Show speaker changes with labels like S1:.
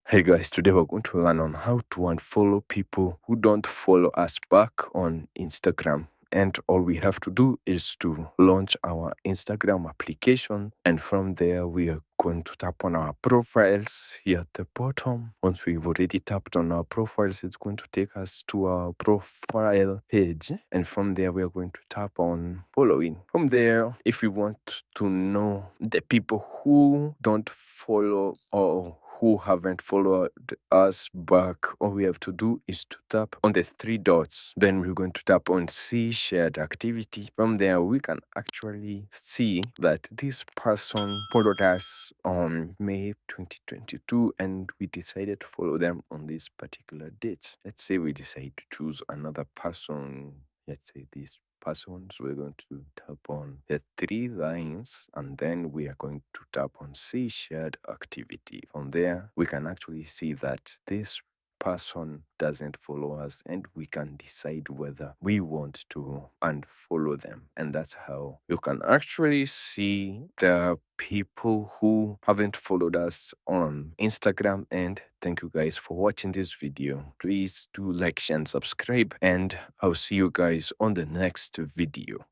S1: Hey guys, today we're going to learn on how to unfollow people who don't follow us back on Instagram. And all we have to do is to launch our Instagram application. And from there, we are going to tap on our profiles here at the bottom. Once we've already tapped on our profiles, it's going to take us to our profile page. And from there, we are going to tap on following. From there, if we want to know the people who don't follow or who haven't followed us back, all we have to do is to tap on the three dots. Then we're going to tap on see shared activity. From there, we can actually see that this person followed us on May 2022 and we decided to follow them on this particular date. Let's say we decide to choose another person. Let's say this persons, we're going to tap on the three lines and then we are going to tap on see shared activity. From there, we can actually see that this person doesn't follow us and we can decide whether we want to unfollow them. And that's how you can actually see the people who haven't followed us on Instagram. And thank you guys for watching this video. Please do like, share, and subscribe, and I'll see you guys on the next video.